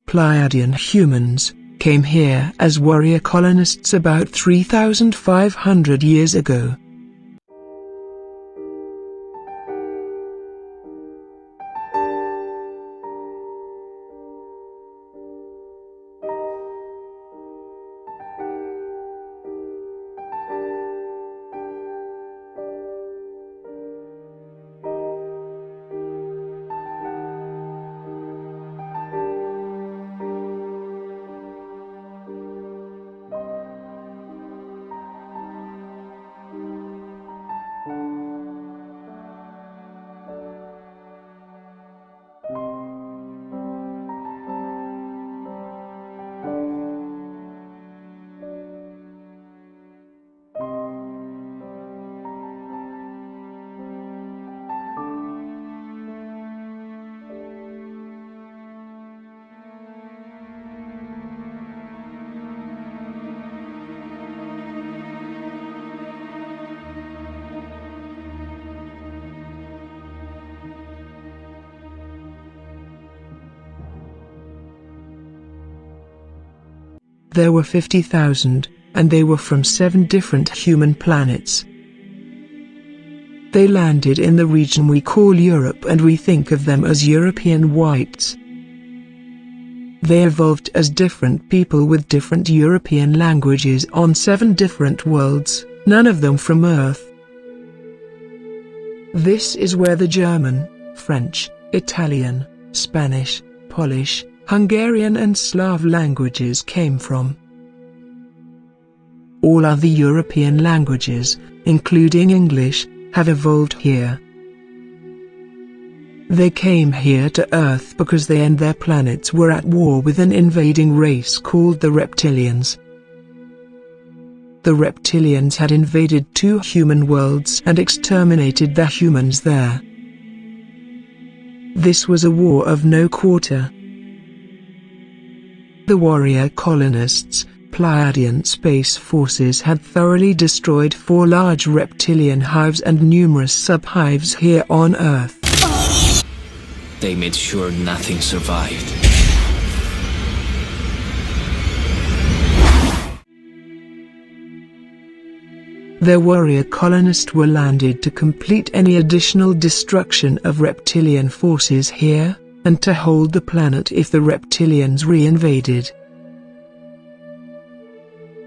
Pleiadian humans, came here as warrior colonists about 3,500 years ago. There were 50,000, and they were from 7 different human planets. They landed in the region we call Europe, and we think of them as European whites. They evolved as different people with different European languages on 7 different worlds, none of them from Earth. This is where the German, French, Italian, Spanish, Polish, Hungarian and Slav languages came from. All other European languages, including English, have evolved here. They came here to Earth because they and their planets were at war with an invading race called the reptilians. The reptilians had invaded 2 human worlds and exterminated the humans there. This was a war of no quarter. The warrior colonists, Pleiadian space forces, had thoroughly destroyed 4 large reptilian hives and numerous sub-hives here on Earth. They made sure nothing survived. Their warrior colonists were landed to complete any additional destruction of reptilian forces here, and to hold the planet if the reptilians re-invaded.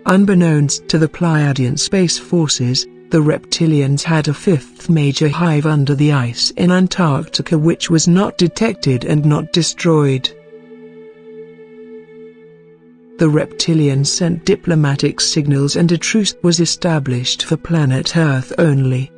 Unbeknownst to the Pleiadian space forces, the reptilians had a 5th major hive under the ice in Antarctica which was not detected and not destroyed. The reptilians sent diplomatic signals and a truce was established for planet Earth only.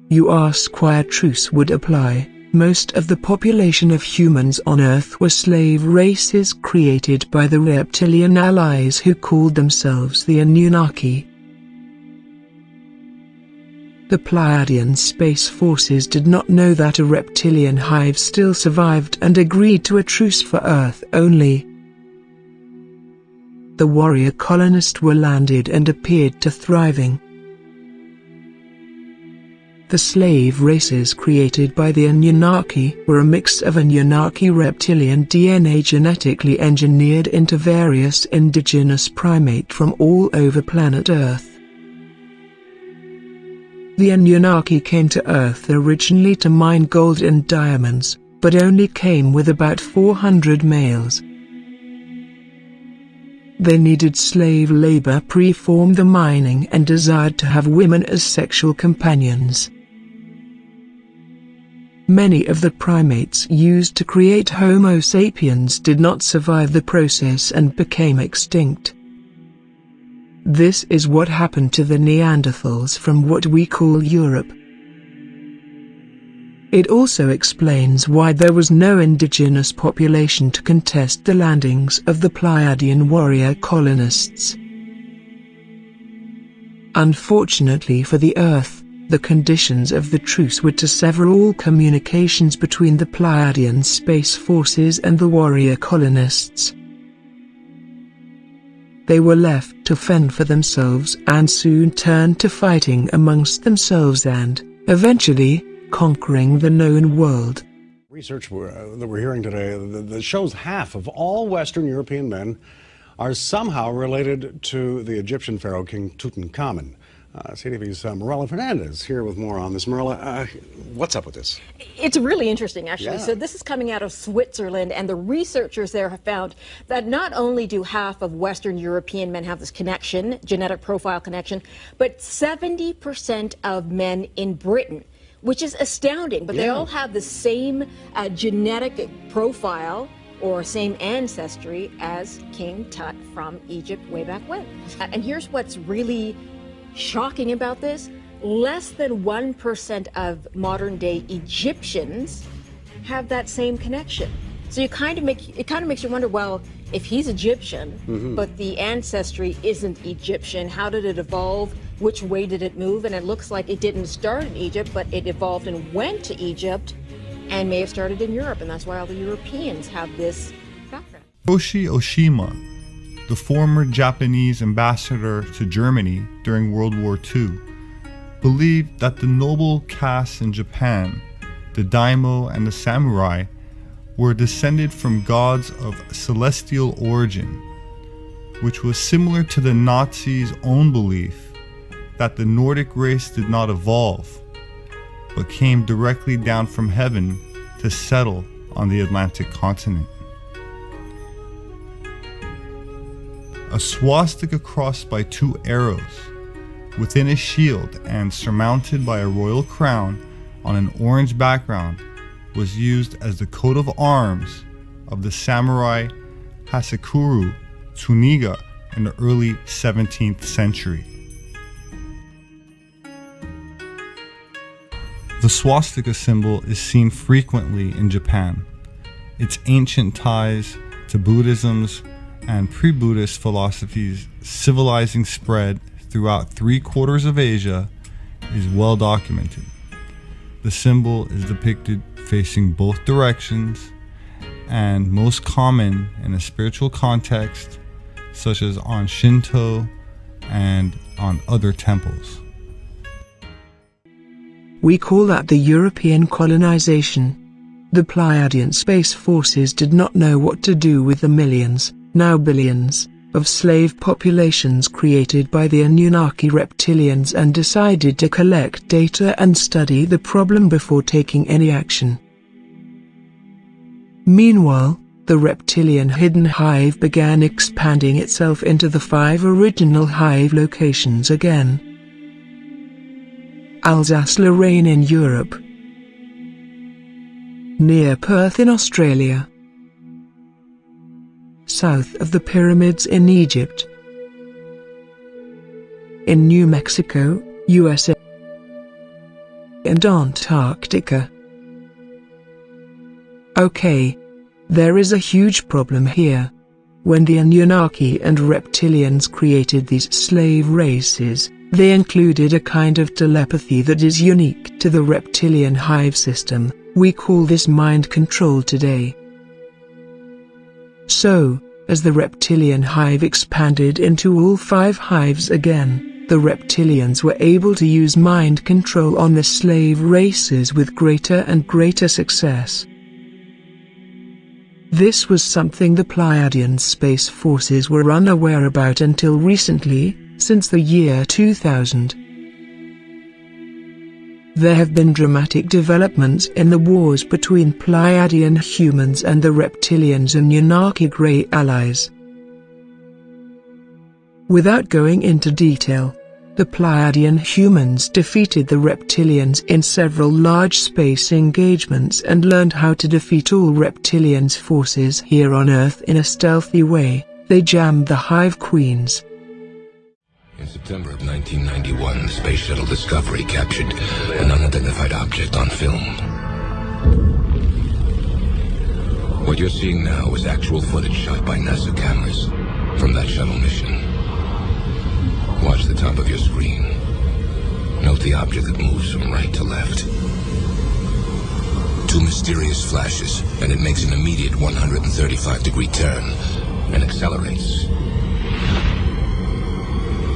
You ask why a truce would apply? Most of the population of humans on Earth were slave races created by the reptilian allies who called themselves the Anunnaki. The Pleiadian space forces did not know that a reptilian hive still survived and agreed to a truce for Earth only. The warrior colonists were landed and appeared to thriving. The slave races created by the Anunnaki were a mix of Anunnaki reptilian DNA genetically engineered into various indigenous primates from all over planet Earth. The Anunnaki came to Earth originally to mine gold and diamonds, but only came with about 400 males. They needed slave labor to perform the mining and desired to have women as sexual companions. Many of the primates used to create Homo sapiens did not survive the process and became extinct. This is what happened to the Neanderthals from what we call Europe. It also explains why there was no indigenous population to contest the landings of the Pleiadian warrior colonists. Unfortunately for the Earth, the conditions of the truce were to sever all communications between the Pleiadian space forces and the warrior colonists. They were left to fend for themselves and soon turned to fighting amongst themselves and, eventually, conquering the known world. Research that we're hearing today that shows half of all Western European men are somehow related to the Egyptian pharaoh King Tutankhamun. CTV's Marella Fernandez here with more on this. Marella, what's up with this? It's really interesting, actually. Yeah. So this is coming out of Switzerland, and the researchers there have found that not only do half of Western European men have this connection, genetic profile connection, but 70% of men in Britain, which is astounding. But they all have the same genetic profile or same ancestry as King Tut from Egypt way back when. And here's what's really shocking about this. Less than 1% of modern day Egyptians have that same connection. So it kind of makes you wonder, well, if he's Egyptian, but the ancestry isn't Egyptian, how did it evolve? Which way did it move? And it looks like it didn't start in Egypt, but it evolved and went to Egypt and may have started in Europe. And that's why all the Europeans have this background. Hiroshi Oshima, the former Japanese ambassador to Germany during World War II, believed that the noble castes in Japan, the daimyo and the samurai, were descended from gods of celestial origin, which was similar to the Nazis' own belief that the Nordic race did not evolve, but came directly down from heaven to settle on the Atlantic continent. A swastika crossed by two arrows, within a shield and surmounted by a royal crown on an orange background, was used as the coat of arms of the samurai Hasekuru Tsunaga in the early 17th century. The swastika symbol is seen frequently in Japan. Its ancient ties to Buddhism's and pre-Buddhist philosophies' civilizing spread throughout 3/4 of Asia is well documented. The symbol is depicted facing both directions and most common in a spiritual context, such as on Shinto and on other temples. We call that the European colonization. The Pleiadian space forces did not know what to do with the millions, now billions, of slave populations created by the Anunnaki reptilians and decided to collect data and study the problem before taking any action. Meanwhile, the reptilian hidden hive began expanding itself into the 5 original hive locations again. Alsace-Lorraine in Europe, near Perth in Australia, south of the pyramids in Egypt, in New Mexico, USA, and Antarctica. Okay, there is a huge problem here. When the Anunnaki and reptilians created these slave races, they included a kind of telepathy that is unique to the reptilian hive system. We call this mind control today. So, as the reptilian hive expanded into all 5 hives again, the reptilians were able to use mind control on the slave races with greater and greater success. This was something the Pleiadian space forces were unaware about until recently, since the year 2000. There have been dramatic developments in the wars between Pleiadian humans and the reptilians and Anunnaki Grey allies. Without going into detail, the Pleiadian humans defeated the reptilians in several large space engagements and learned how to defeat all reptilians' forces here on Earth in a stealthy way. They jammed the Hive Queens. In September of 1991, the Space Shuttle Discovery captured an unidentified object on film. What you're seeing now is actual footage shot by NASA cameras from that shuttle mission. Watch the top of your screen. Note the object that moves from right to left. 2 mysterious flashes, and it makes an immediate 135-degree turn and accelerates.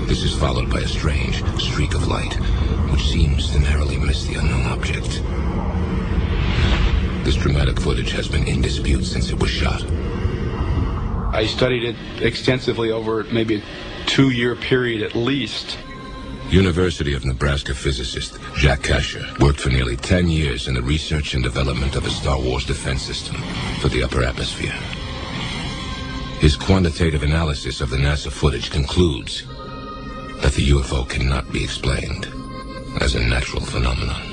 This is followed by a strange streak of light, which seems to narrowly miss the unknown object. This dramatic footage has been in dispute since it was shot. I studied it extensively over maybe a 2-year period at least. University of Nebraska physicist Jack Kasher worked for nearly 10 years in the research and development of a Star Wars defense system for the upper atmosphere. His quantitative analysis of the NASA footage concludes that the UFO cannot be explained as a natural phenomenon.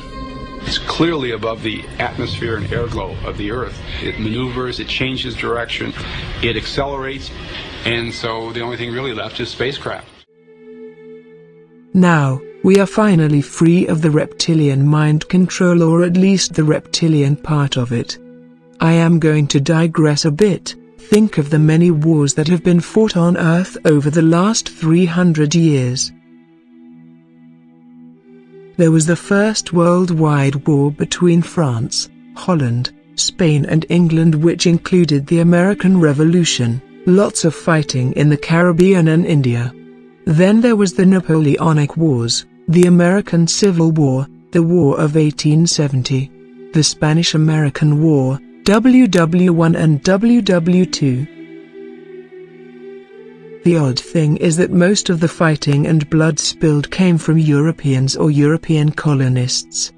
It's clearly above the atmosphere and air glow of the Earth. It maneuvers, it changes direction, it accelerates, and so the only thing really left is spacecraft. Now, we are finally free of the reptilian mind control, or at least the reptilian part of it. I am going to digress a bit. Think of the many wars that have been fought on Earth over the last 300 years. There was the First Worldwide War between France, Holland, Spain and England, which included the American Revolution, lots of fighting in the Caribbean and India. Then there was the Napoleonic Wars, the American Civil War, the War of 1870, the Spanish-American War, WW1 and WW2. The odd thing is that most of the fighting and blood spilled came from Europeans or European colonists.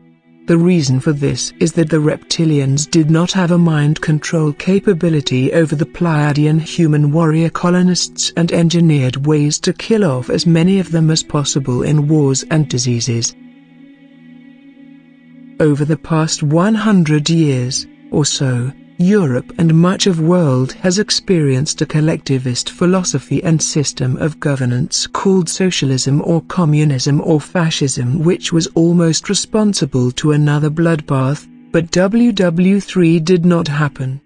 The reason for this is that the reptilians did not have a mind control capability over the Pleiadian human warrior colonists and engineered ways to kill off as many of them as possible in wars and diseases. Over the past 100 years, or so, Europe and much of the world has experienced a collectivist philosophy and system of governance called socialism or communism or fascism, which was almost responsible to another bloodbath, but WW3 did not happen.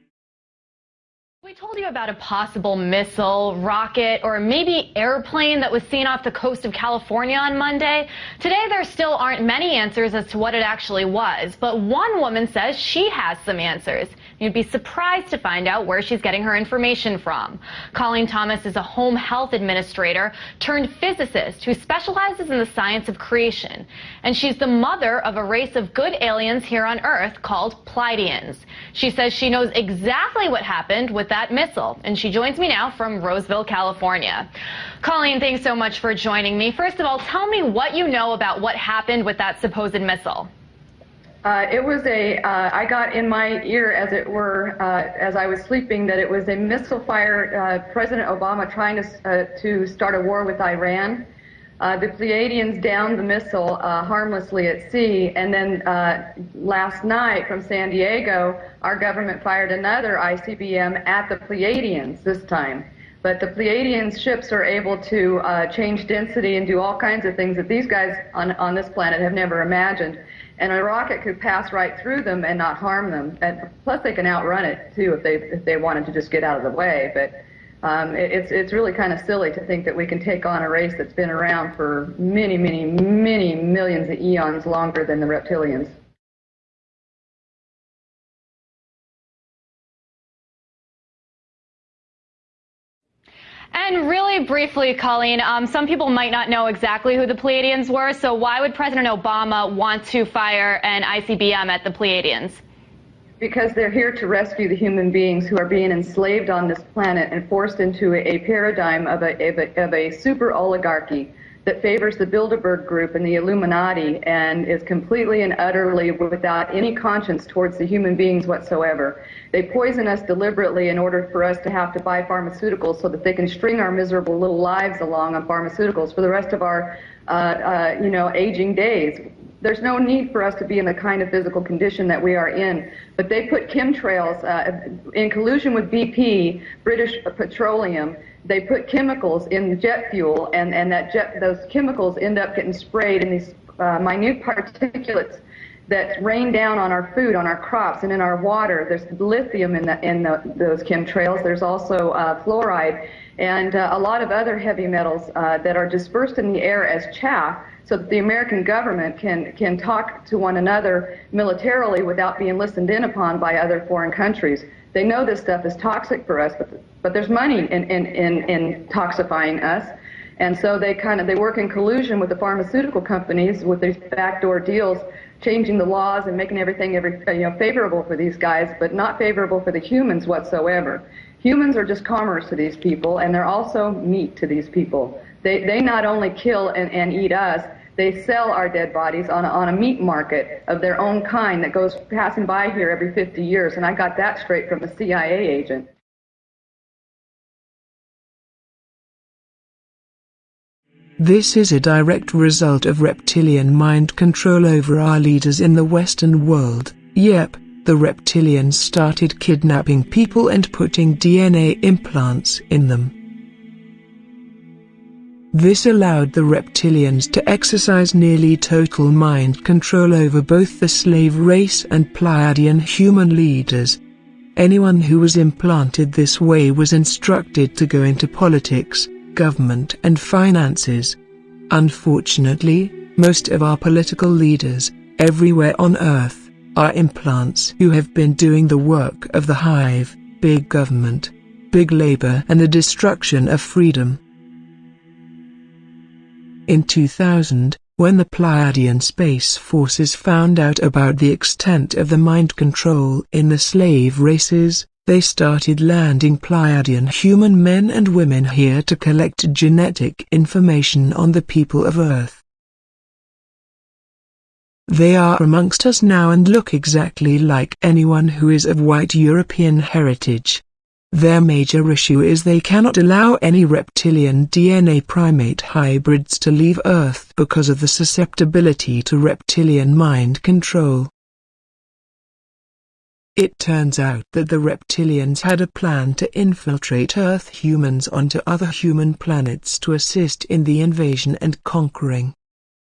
We told you about a possible missile, rocket, or maybe airplane that was seen off the coast of California on Monday. Today there still aren't many answers as to what it actually was, but one woman says she has some answers. You'd be surprised to find out where she's getting her information from. Colleen Thomas is a home health administrator turned physicist who specializes in the science of creation. And she's the mother of a race of good aliens here on Earth called Pleiadians. She says she knows exactly what happened with that missile, and she joins me now from Roseville, California. Colleen, thanks so much for joining me. First of all, tell me what you know about what happened with that supposed missile. It was I got in my ear, as it were, as I was sleeping, that it was a missile fire, President Obama trying to start a war with Iran. The Pleiadians downed the missile harmlessly at sea, and then last night from San Diego, our government fired another ICBM at the Pleiadians this time. But the Pleiadians ships are able to change density and do all kinds of things that these guys on this planet have never imagined. And a rocket could pass right through them and not harm them. And plus, they can outrun it too if they wanted to just get out of the way. But it's really kind of silly to think that we can take on a race that's been around for many, many, many millions of eons longer than the reptilians. And really briefly, Colleen, some people might not know exactly who the Pleiadians were, so why would President Obama want to fire an ICBM at the Pleiadians? Because they're here to rescue the human beings who are being enslaved on this planet and forced into a paradigm of a super oligarchy that favors the Bilderberg Group and the Illuminati and is completely and utterly without any conscience towards the human beings whatsoever. They poison us deliberately in order for us to have to buy pharmaceuticals so that they can string our miserable little lives along on pharmaceuticals for the rest of our aging days. There's no need for us to be in the kind of physical condition that we are in. But they put chemtrails in collusion with BP, British Petroleum. They put chemicals in jet fuel, and those chemicals end up getting sprayed in these minute particulates that rain down on our food, on our crops, and in our water. There's lithium in those chemtrails. There's also fluoride and a lot of other heavy metals that are dispersed in the air as chaff, so that the American government can talk to one another militarily without being listened in upon by other foreign countries. They know this stuff is toxic for us, but there's money in toxifying us. And so they work in collusion with the pharmaceutical companies with these backdoor deals, changing the laws and making everything favorable for these guys, but not favorable for the humans whatsoever. Humans are just commerce to these people, and they're also meat to these people. They not only kill and eat us, they sell our dead bodies on a meat market of their own kind that goes passing by here every 50 years, and I got that straight from a CIA agent. This is a direct result of reptilian mind control over our leaders in the Western world. Yep, the reptilians started kidnapping people and putting DNA implants in them. This allowed the reptilians to exercise nearly total mind control over both the slave race and Pleiadian human leaders. Anyone who was implanted this way was instructed to go into politics, government and finances. Unfortunately, most of our political leaders, everywhere on Earth, are implants who have been doing the work of the hive, big government, big labor and the destruction of freedom. In 2000, when the Pleiadian space forces found out about the extent of the mind control in the slave races, they started landing Pleiadian human men and women here to collect genetic information on the people of Earth. They are amongst us now and look exactly like anyone who is of white European heritage. Their major issue is they cannot allow any reptilian DNA primate hybrids to leave Earth because of the susceptibility to reptilian mind control. It turns out that the reptilians had a plan to infiltrate Earth humans onto other human planets to assist in the invasion and conquering.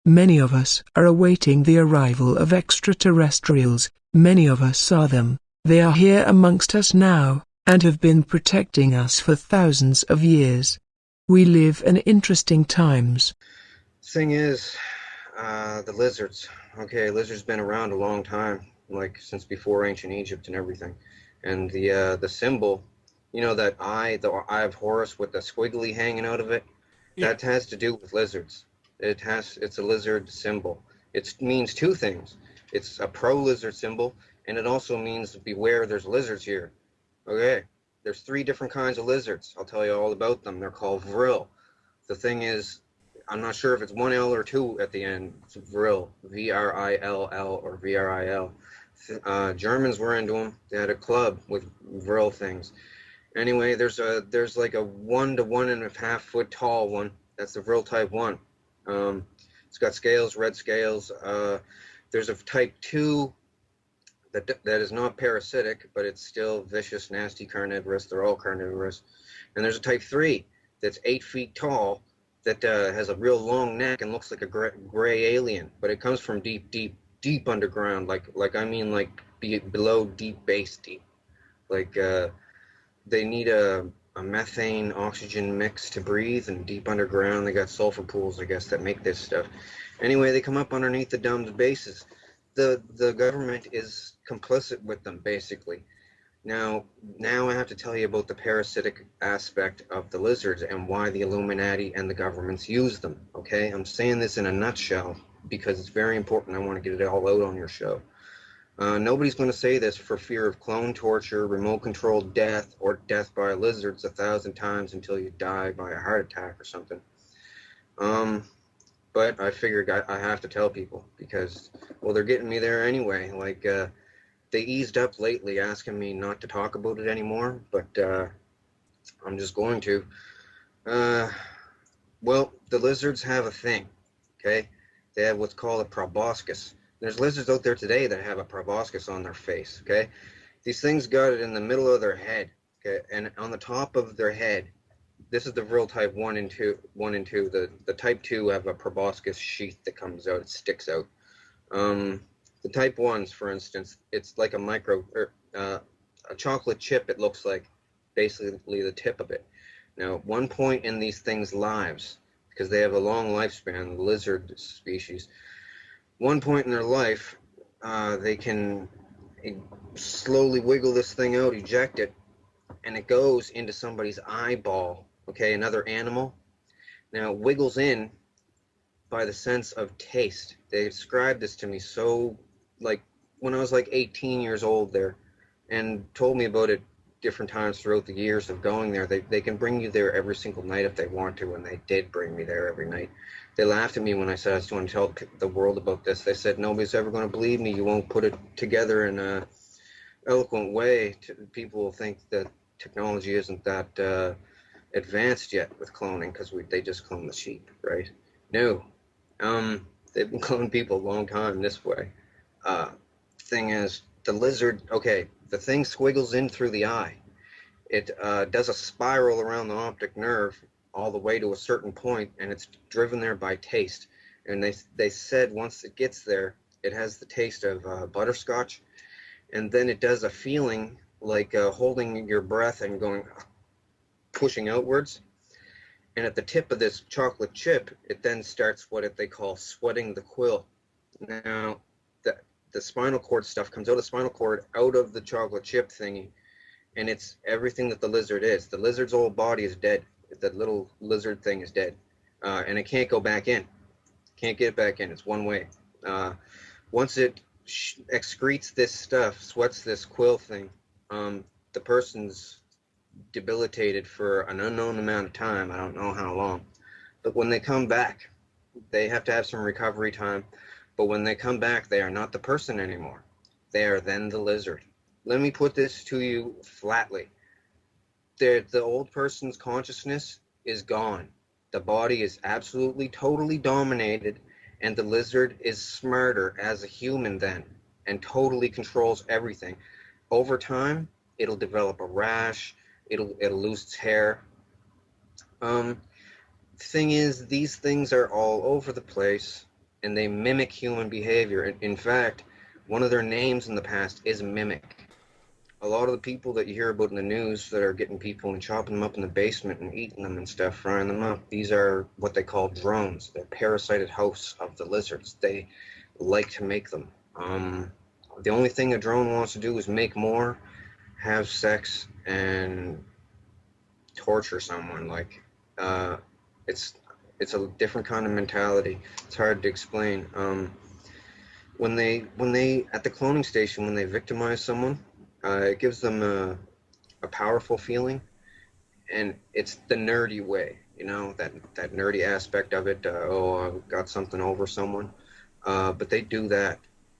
Many of us are awaiting the arrival of extraterrestrials. Many of us saw them. They are here amongst us now, and have been protecting us for thousands of years. We live in interesting times. Thing is, the lizards. Okay, lizards been around a long time, like since before ancient Egypt and everything. And the symbol, you know, that eye, the eye of Horus with the squiggly hanging out of it, that has to do with lizards. It's a lizard symbol. It means two things. It's a pro-lizard symbol, and it also means beware, there's lizards here. Okay, there's 3 different kinds of lizards. I'll tell you all about them. They're called vril. The thing is, I'm not sure if it's 1 L or 2 at the end. It's vril, V-R-I-L-L or V-R-I-L. Germans were into them. They had a club with vril things. Anyway, there's like a 1 to 1.5 foot tall one. That's the vril type 1. It's got scales, red scales. There's a type 2 that is not parasitic, but it's still vicious, nasty, carnivorous. They're all carnivorous. And there's a type 3 that's 8 feet tall that has a real long neck and looks like a gray alien, but it comes from deep underground, like I mean like below deep base deep. Like they need a methane oxygen mix to breathe, and deep underground they got sulfur pools, I guess, that make this stuff. Anyway, they come up underneath the domed bases. The government is complicit with them, basically. Now I have to tell you about the parasitic aspect of the lizards and why the Illuminati and the governments use them, okay? I'm saying this in a nutshell because it's very important. I want to get it all out on your show. Nobody's going to say this for fear of clone torture, remote-controlled death, or death by lizards 1,000 times until you die by a heart attack or something. But I figured I have to tell people because, well, they're getting me there anyway. Like, they eased up lately asking me not to talk about it anymore, but I'm just going to. Well, the lizards have a thing, okay? They have what's called a proboscis. There's lizards out there today that have a proboscis on their face, okay? These things got it in the middle of their head, okay? And on the top of their head, this is the vril type 1 and 2. The type 2 have a proboscis sheath that comes out, it sticks out. The type 1s, for instance, it's like a chocolate chip, it looks like, basically the tip of it. Now, one point in these things' lives, because they have a long lifespan, the lizard species, one point in their life, they can slowly wiggle this thing out, eject it, and it goes into somebody's eyeball, okay, another animal. Now, it wiggles in by the sense of taste. They described this to me so, like, when I was like 18 years old there, and told me about it different times throughout the years of going there. They can bring you there every single night if they want to, and they did bring me there every night. They laughed at me when I said I was going to tell the world about this. They said, nobody's ever going to believe me. You won't put it together in a eloquent way. People will think that technology isn't that advanced yet with cloning, because they just clone the sheep, right? No. They've been cloning people a long time this way. Thing is, the lizard, okay, the thing squiggles in through the eye. It does a spiral around the optic nerve all the way to a certain point, and it's driven there by taste. And they said once it gets there, it has the taste of butterscotch, and then it does a feeling like holding your breath and going, pushing outwards. And at the tip of this chocolate chip, it then starts what they call sweating the quill. Now, the spinal cord stuff comes out of the spinal cord, out of the chocolate chip thingy, and it's everything that the lizard is. The lizard's whole body is dead. The little lizard thing is dead, and it can't go back in. Can't get it back in. It's one way. Once it excretes this stuff, sweats this quill thing, the person's debilitated for an unknown amount of time. I don't know how long. But when they come back, they have to have some recovery time. But when they come back, they are not the person anymore. They are then the lizard. Let me put this to you flatly. The old person's consciousness is gone. The body is absolutely, totally dominated, and the lizard is smarter as a human then, and totally controls everything. Over time, it'll develop a rash. It'll lose its hair. Thing is, these things are all over the place, and they mimic human behavior. In fact, one of their names in the past is Mimic. A lot of the people that you hear about in the news that are getting people and chopping them up in the basement and eating them and stuff, frying them up, these are what they call drones. They're parasited hosts of the lizards. They like to make them. The only thing a drone wants to do is make more, have sex, and torture someone. Like, it's a different kind of mentality. It's hard to explain. When they at the cloning station, when they victimize someone, it gives them a powerful feeling, and it's the nerdy way, you know, that nerdy aspect of it. Oh, I got something over someone, but they do that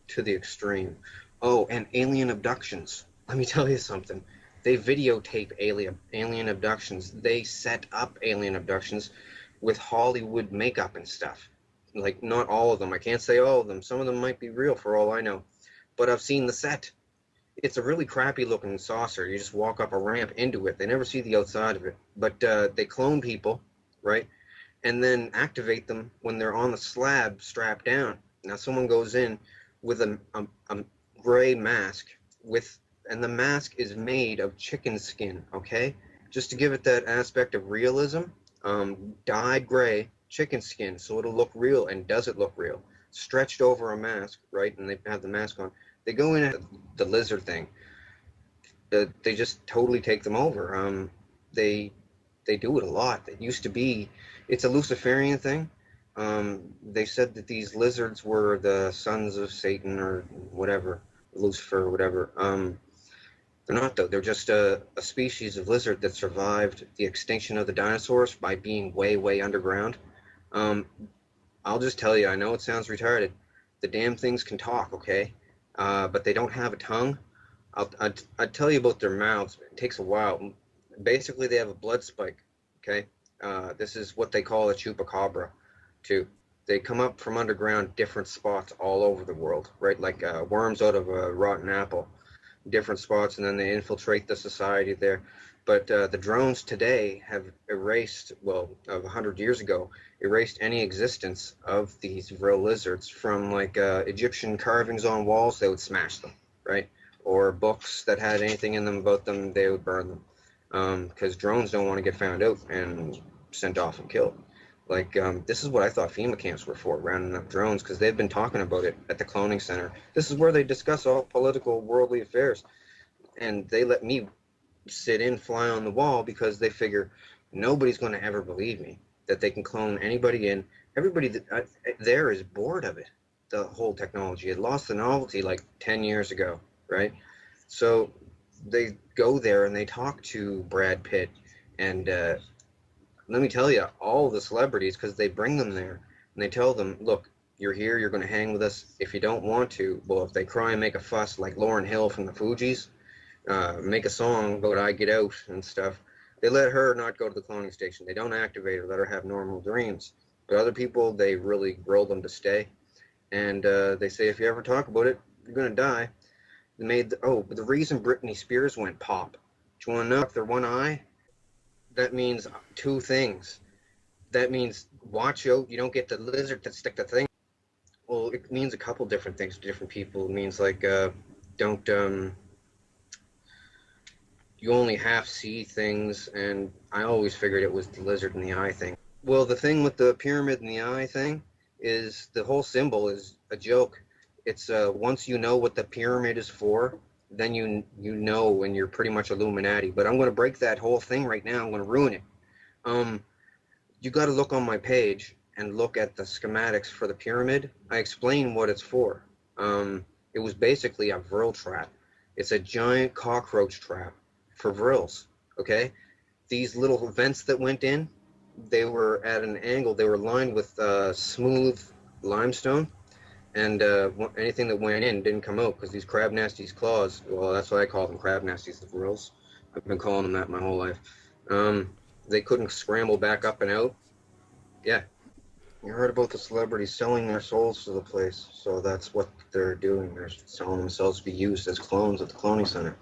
to the extreme. Oh, and alien abductions. Let me tell you something. They videotape alien abductions. They set up alien abductions with Hollywood makeup and stuff. Like, not all of them. I can't say all of them. Some of them might be real for all I know. But I've seen the set. It's a really crappy looking saucer. You just walk up a ramp into it. They never see the outside of it. But they clone people, right? And then activate them when they're on the slab strapped down. Now someone goes in with a gray mask and the mask is made of chicken skin, okay? Just to give it that aspect of realism, dyed gray chicken skin, so it'll look real. And does it look real? Stretched over a mask, right? And they have the mask on. They go in at the lizard thing. They just totally take them over. They do it a lot. It used to be, it's a Luciferian thing. They said that these lizards were the sons of Satan or whatever, Lucifer or whatever. They're not, though. They're just a species of lizard that survived the extinction of the dinosaurs by being way, way underground. I'll just tell you, I know it sounds retarded. The damn things can talk, okay? But they don't have a tongue. I'll tell you about their mouths. It takes a while. Basically, they have a blood spike, okay? This is what they call a chupacabra, too. They come up from underground different spots all over the world, right? Like worms out of a rotten apple. Different spots, and then they infiltrate the society there. But the drones today have erased, well, of 100 years ago, erased any existence of these real lizards. From like Egyptian carvings on walls, they would smash them, right? Or books that had anything in them about them, they would burn them. Because drones don't want to get found out and sent off and killed. Like, this is what I thought FEMA camps were for, rounding up drones, because they've been talking about it at the cloning center. This is where they discuss all political, worldly affairs. And they let me sit in, fly on the wall, because they figure nobody's going to ever believe me. that they can clone anybody in. Everybody there is bored of it, the whole technology. It lost the novelty like 10 years ago, right? So they go there and they talk to Brad Pitt, and let me tell you, all the celebrities, because they bring them there, and they tell them, look, you're here, you're going to hang with us. If you don't want to, well, if they cry and make a fuss like Lauryn Hill from the Fugees, make a song about I Get Out and stuff, they let her not go to the cloning station. They don't activate her, let her have normal dreams. But other people, they really grill them to stay. And they say, if you ever talk about it, you're going to die. They made but the reason Britney Spears went pop, do you want to know? If they're one eye, that means two things. That means watch out, you don't get the lizard that stick the thing. Well, it means a couple different things to different people. It means like you only half see things, and I always figured it was the lizard in the eye thing. Well, the thing with the pyramid in the eye thing is the whole symbol is a joke. It's once you know what the pyramid is for, then you know, and you're pretty much Illuminati. But I'm going to break that whole thing right now. I'm going to ruin it. You got to look on my page and look at the schematics for the pyramid. I explain what it's for. It was basically a vril trap. It's a giant cockroach trap for vrils, okay? These little vents that went in, they were at an angle. They were lined with smooth limestone, and anything that went in didn't come out because these crab nasties claws, well, that's why I call them crab nasties, the vrils. I've been calling them that my whole life. They couldn't scramble back up and out. Yeah. You heard about the celebrities selling their souls to the place, so that's what they're doing. They're selling themselves to be used as clones at the cloning center.